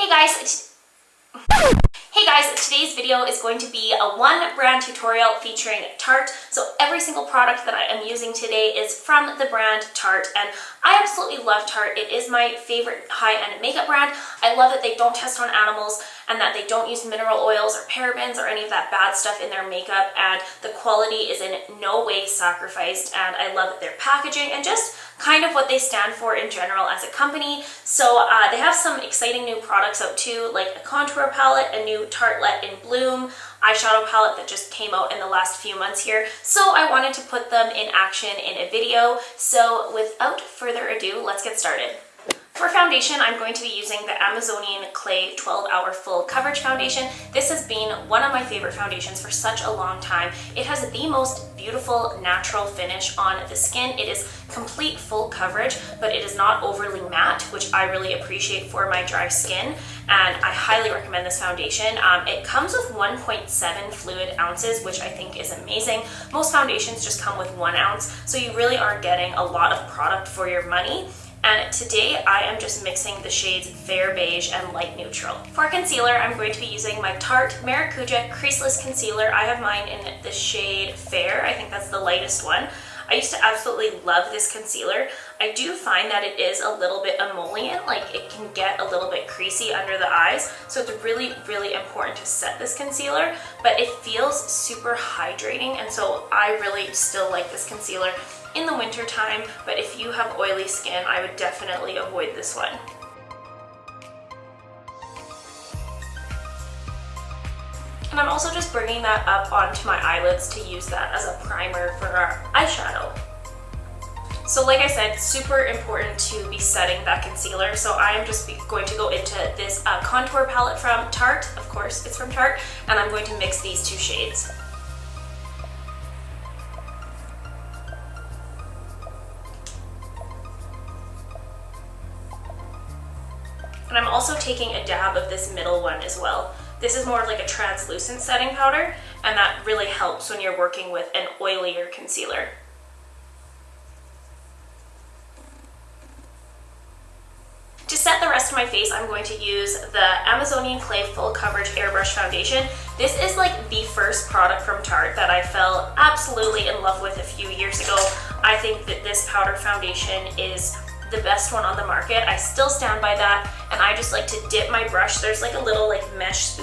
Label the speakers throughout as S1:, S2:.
S1: Hey guys, today's video is going to be a one brand tutorial featuring Tarte. So every single product that I am using today is from the brand Tarte, and I absolutely love Tarte. It is my favorite high-end makeup brand. I love that they don't test on animals and that they don't use mineral oils or parabens or any of that bad stuff in their makeup, and the quality is in no way sacrificed, and I love that their packaging and just kind of what they stand for in general as a company. So they have some exciting new products out too, like a contour palette, a new Tartelette in Bloom eyeshadow palette that just came out in the last few months here. So I wanted to put them in action in a video. So without further ado, let's get started. For foundation, I'm going to be using the Amazonian Clay 12 Hour Full Coverage Foundation. This has been one of my favorite foundations for such a long time. It has the most beautiful natural finish on the skin. It is complete full coverage, but it is not overly matte, which I really appreciate for my dry skin, and I highly recommend this foundation. It comes with 1.7 fluid ounces, which I think is amazing. Most foundations just come with 1 ounce, so you really are getting a lot of product for your money. And today I am just mixing the shades Fair Beige and Light Neutral. For concealer, I'm going to be using my Tarte Maracuja Creaseless Concealer. I have mine in the shade Fair. I think that's the lightest one. I used to absolutely love this concealer. I do find that it is a little bit emollient, like it can get a little bit creasy under the eyes, so it's really, really important to set this concealer, but it feels super hydrating, and so I really still like this concealer in the winter time, but if you have oily skin, I would definitely avoid this one. And I'm also just bringing that up onto my eyelids to use that as a primer for our eyeshadow. So like I said, super important to be setting that concealer. So I am just going to go into this contour palette from Tarte. Of course, it's from Tarte, and I'm going to mix these two shades. And I'm also taking a dab of this middle one as well. This is more of like a translucent setting powder, and that really helps when you're working with an oilier concealer. To set the rest of my face, I'm going to use the Amazonian Clay Full Coverage Airbrush Foundation. This is like the first product from Tarte that I fell absolutely in love with a few years ago. I think that this powder foundation is the best one on the market. I still stand by that, and I just like to dip my brush. There's like a little mesh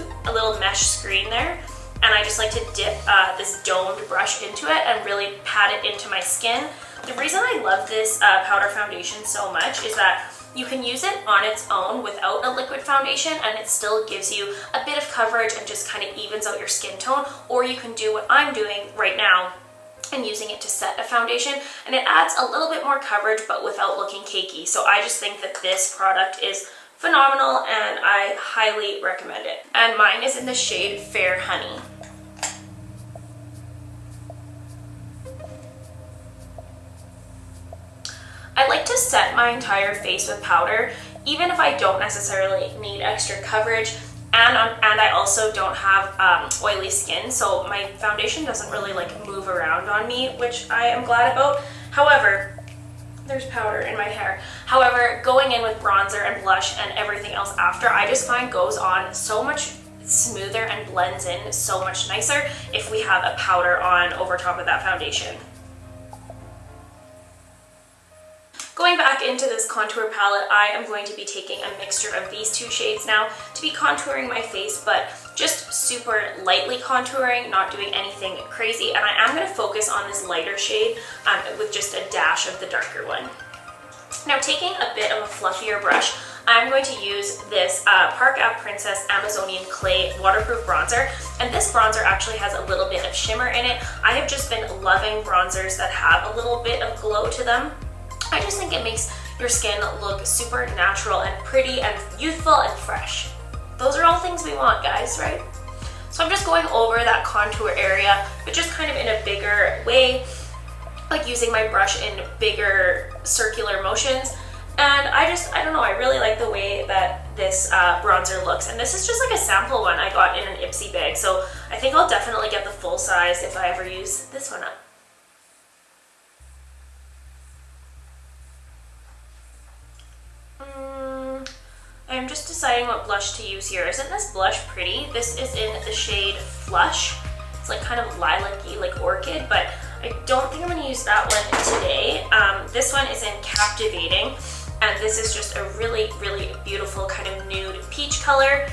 S1: screen there, and I just like to dip this domed brush into it and really pat it into my skin. The reason I love this powder foundation so much is that you can use it on its own without a liquid foundation, and it still gives you a bit of coverage and just kind of evens out your skin tone, or you can do what I'm doing right now and using it to set a foundation, and it adds a little bit more coverage but without looking cakey. So I just think that this product is phenomenal, and I highly recommend it. And mine is in the shade Fair Honey. I like to set my entire face with powder, even if I don't necessarily need extra coverage. And I also don't have oily skin, so my foundation doesn't really like move around on me, which I am glad about. However, there's powder in my hair. However, going in with bronzer and blush and everything else after, I just find goes on so much smoother and blends in so much nicer if we have a powder on over top of that foundation. Going back into this contour palette, I am going to be taking a mixture of these two shades now to be contouring my face, but just super lightly contouring, not doing anything crazy. And I am going to focus on this lighter shade with just a dash of the darker one. Now, taking a bit of a fluffier brush, I'm going to use this Park Ave Princess Amazonian Clay Waterproof Bronzer, and this bronzer actually has a little bit of shimmer in it. I have just been loving bronzers that have a little bit of glow to them. I just think it makes your skin look super natural and pretty and youthful and fresh. Those are all things we want, guys, right? So I'm just going over that contour area, but just kind of in a bigger way, like using my brush in bigger circular motions. And I don't know, I really like the way that this bronzer looks. And this is just like a sample one I got in an Ipsy bag, so I think I'll definitely get the full size if I ever use this one up. I'm just deciding deciding what blush to use here. Isn't this blush pretty? This is in the shade Flush. It's like kind of lilac-y, like orchid, but I don't think I'm going to use that one today. This one is in Captivating, and this is just a really, really beautiful kind of nude peach color.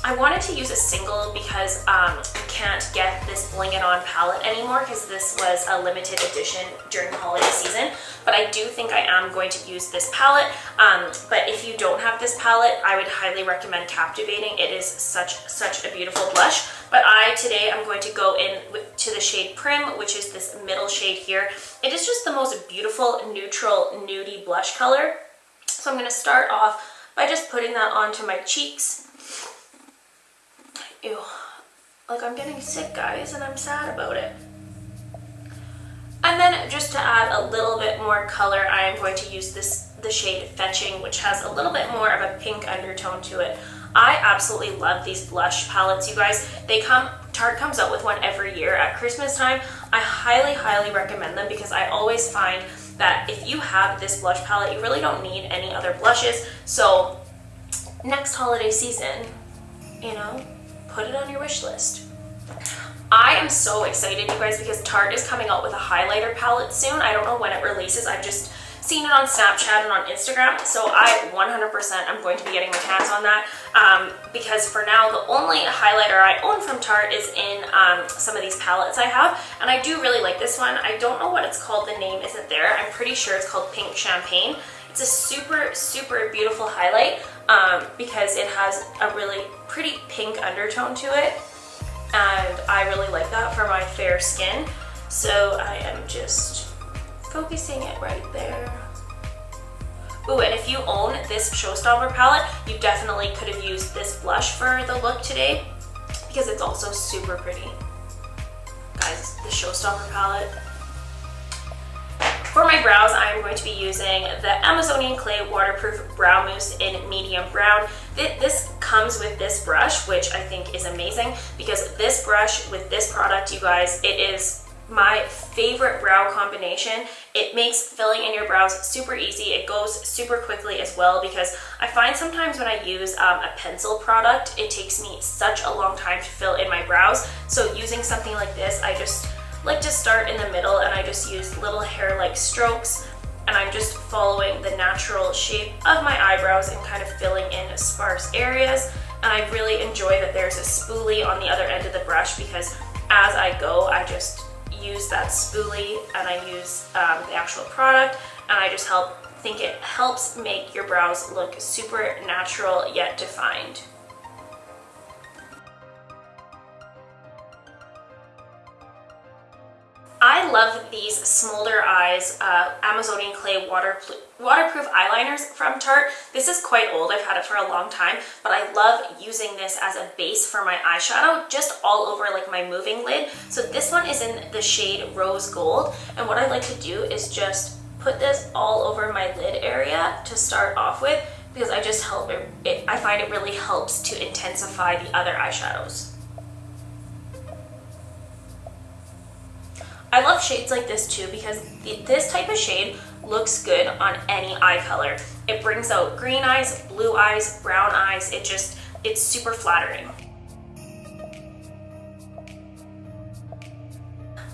S1: I wanted to use a single because you can't get this Bling It On palette anymore because this was a limited edition during the holiday season, but I do think I am going to use this palette. But if you don't have this palette, I would highly recommend Captivating. It is such a beautiful blush. But today I'm going to go in to the shade Prim, which is this middle shade here. It is just the most beautiful neutral nudie blush color. So I'm going to start off by just putting that onto my cheeks. Ew, like I'm getting sick, guys, and I'm sad about it. And then just to add a little bit more color, I am going to use the shade Fetching, which has a little bit more of a pink undertone to it. I absolutely love these blush palettes, you guys. Tarte comes out with one every year at Christmas time. I highly recommend them because I always find that if you have this blush palette, you really don't need any other blushes. So next holiday season, you know, put it on your wish list. I am so excited, you guys, because Tarte is coming out with a highlighter palette soon. I don't know when it releases. I've just seen it on Snapchat and on Instagram, so I 100% am going to be getting my hands on that because for now, the only highlighter I own from Tarte is in some of these palettes I have, and I do really like this one. I don't know what it's called. The name isn't there. I'm pretty sure it's called Pink Champagne. It's a super beautiful highlight because it has a really pretty pink undertone to it, and I really like that for my fair skin. So I am just focusing it right there. Ooh, and if you own this Showstopper palette, you definitely could have used this blush for the look today because it's also super pretty. Guys, the Showstopper palette. For my brows, I'm going to be using the Amazonian Clay Waterproof Brow Mousse in medium brown. This comes with this brush, which I think is amazing because this brush with this product, you guys, it is my favorite brow combination. It makes filling in your brows super easy. It goes super quickly as well because I find sometimes when I use a pencil product, it takes me such a long time to fill in my brows. So using something like this, I just like to start in the middle and I just use little hair-like strokes, and I'm just following the natural shape of my eyebrows and kind of filling in sparse areas. And I really enjoy that there's a spoolie on the other end of the brush because as I go, I just use that spoolie and I use the actual product, and I just think it helps make your brows look super natural yet defined. I love these Smolder Eyes Amazonian Clay waterproof eyeliners from Tarte. This is quite old, I've had it for a long time, but I love using this as a base for my eyeshadow, just all over like my moving lid. So this one is in the shade Rose Gold, and what I like to do is just put this all over my lid area to start off with because I find it really helps to intensify the other eyeshadows. I love shades like this too because this type of shade looks good on any eye color. It brings out green eyes, blue eyes, brown eyes. It's super flattering.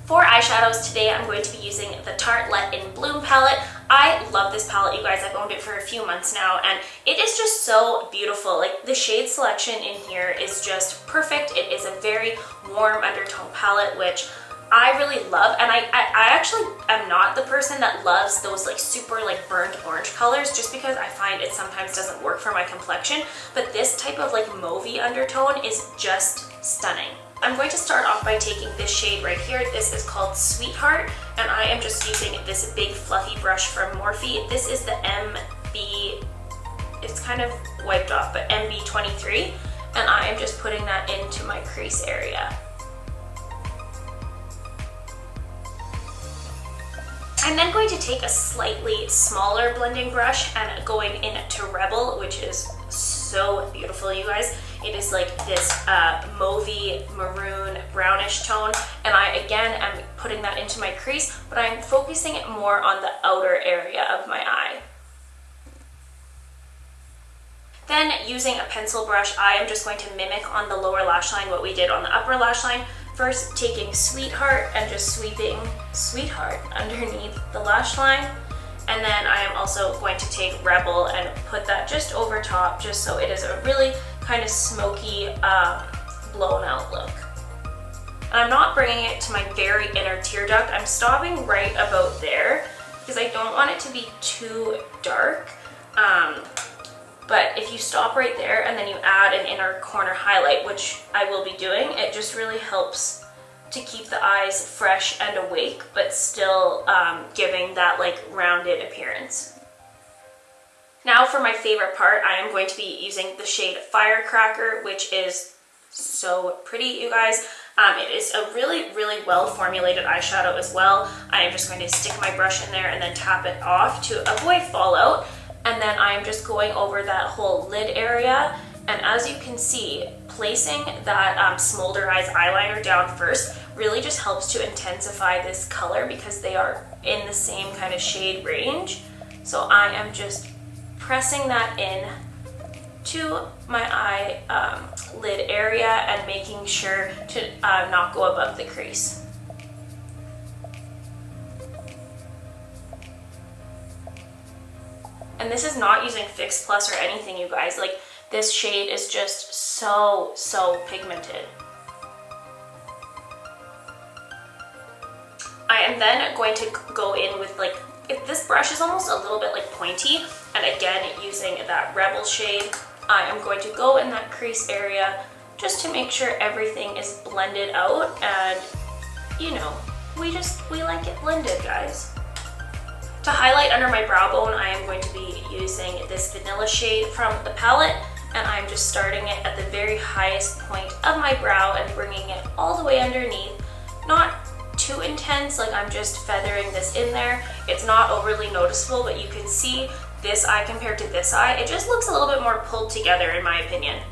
S1: For eyeshadows today, I'm going to be using the Tarte Let in Bloom palette. I love this palette, you guys. I've owned it for a few months now, and it is just so beautiful. Like, the shade selection in here is just perfect. It is a very warm undertone palette, which I really love, and I actually am not the person that loves those like super like burnt orange colors just because I find it sometimes doesn't work for my complexion, but this type of like mauvey undertone is just stunning. I'm going to start off by taking this shade right here. This is called Sweetheart, and I am just using this big fluffy brush from Morphe. This is the MB, it's kind of wiped off, but MB23, and I am just putting that into my crease area. I'm then going to take a slightly smaller blending brush and going into Rebel, which is so beautiful, you guys. It is like this mauvey, maroon, brownish tone, and I again am putting that into my crease, but I'm focusing it more on the outer area of my eye. Then using a pencil brush, I am just going to mimic on the lower lash line what we did on the upper lash line. First taking Sweetheart and just sweeping Sweetheart underneath the lash line. And then I am also going to take Rebel and put that just over top, just so it is a really kind of smoky, blown out look. And I'm not bringing it to my very inner tear duct. I'm stopping right about there because I don't want it to be too dark. But if you stop right there and then you add an inner corner highlight, which I will be doing, it just really helps to keep the eyes fresh and awake, but still giving that like rounded appearance. Now for my favorite part, I am going to be using the shade Firecracker, which is so pretty, you guys. It is a really, really well formulated eyeshadow as well. I am just going to stick my brush in there and then tap it off to avoid fallout. And then I am just going over that whole lid area. And as you can see, placing that Smolder Eyes eyeliner down first really just helps to intensify this color because they are in the same kind of shade range. So I am just pressing that in to my eye lid area and making sure to not go above the crease. And this is not using Fix Plus or anything, you guys. Like, this shade is just so, so pigmented. I am then going to go in with like, this brush is almost a little bit like pointy, and again, using that Rebel shade, I am going to go in that crease area just to make sure everything is blended out, and you know, we like it blended, guys. To highlight under my brow bone, I am going to be using this vanilla shade from the palette, and I'm just starting it at the very highest point of my brow and bringing it all the way underneath. Not too intense, like I'm just feathering this in there. It's not overly noticeable, but you can see this eye compared to this eye, it just looks a little bit more pulled together in my opinion.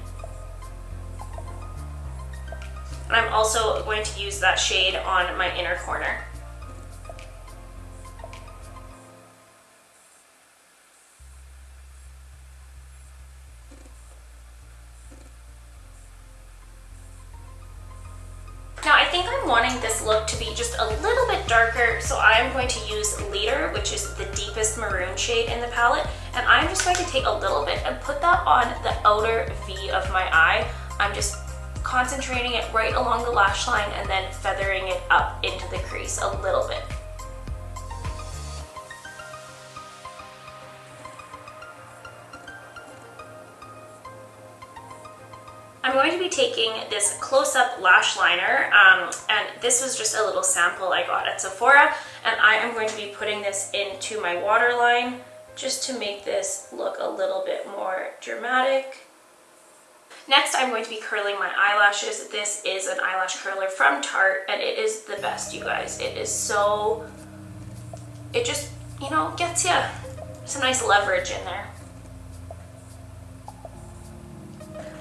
S1: And I'm also going to use that shade on my inner corner. Now I think I'm wanting this look to be just a little bit darker, so I'm going to use Leader, which is the deepest maroon shade in the palette, and I'm just going to take a little bit and put that on the outer V of my eye. I'm just concentrating it right along the lash line and then feathering it up into the crease a little bit. I'm going to be taking this close-up lash liner, and this was just a little sample I got at Sephora, and I am going to be putting this into my waterline just to make this look a little bit more dramatic. Next, I'm going to be curling my eyelashes. This is an eyelash curler from Tarte, and it is the best, you guys. It is so, it just, you know, gets you some nice leverage in there.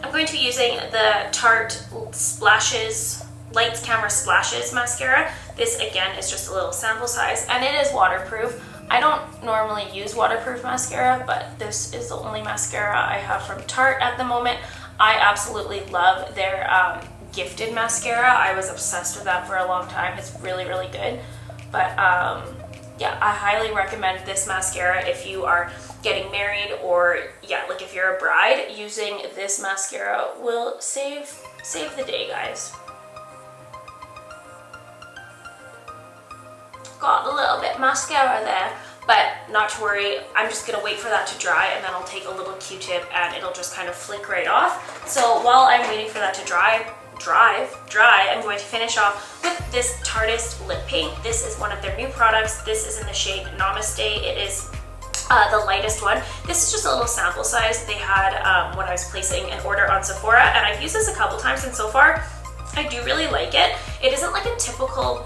S1: I'm going to be using the Tarte Splashes, Lights Camera Splashes mascara. This again is just a little sample size, and it is waterproof. I don't normally use waterproof mascara, but this is the only mascara I have from Tarte at the moment. I absolutely love their Gifted mascara. I was obsessed with that for a long time. It's really, really good. But yeah, I highly recommend this mascara if you are getting married, or yeah, like if you're a bride, using this mascara will save the day, guys. Got a little bit mascara there, but not to worry, I'm just gonna wait for that to dry, and then I'll take a little Q-tip and it'll just kind of flick right off. So while I'm waiting for that to dry, I'm going to finish off with this Tarteist lip paint. This is one of their new products. This is in the shade Namaste. It is the lightest one. This is just a little sample size they had when I was placing an order on Sephora, and I've used this a couple times, and so far I do really like it. It isn't like a typical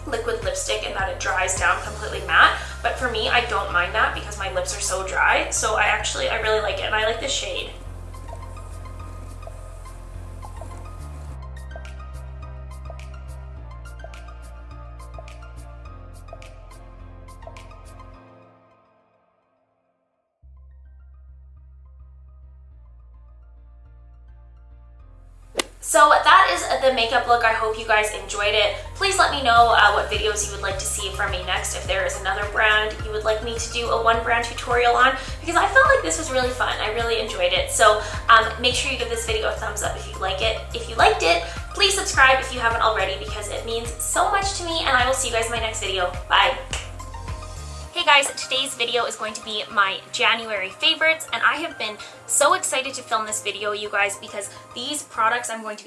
S1: liquid lipstick in that it dries down completely matte, but for me, I don't mind that because my lips are so dry. So I really like it, and I like this shade. So that is the makeup look. I hope you guys enjoyed it. Please let me know what videos you would like to see from me next. If there is another brand you would like me to do a one brand tutorial on, because I felt like this was really fun. I really enjoyed it. So make sure you give this video a thumbs up if you like it. If you liked it, please subscribe if you haven't already, because it means so much to me, and I will see you guys in my next video. Bye. Hey guys, today's video is going to be my January favorites, and I have been so excited to film this video, you guys, because these products I'm going to be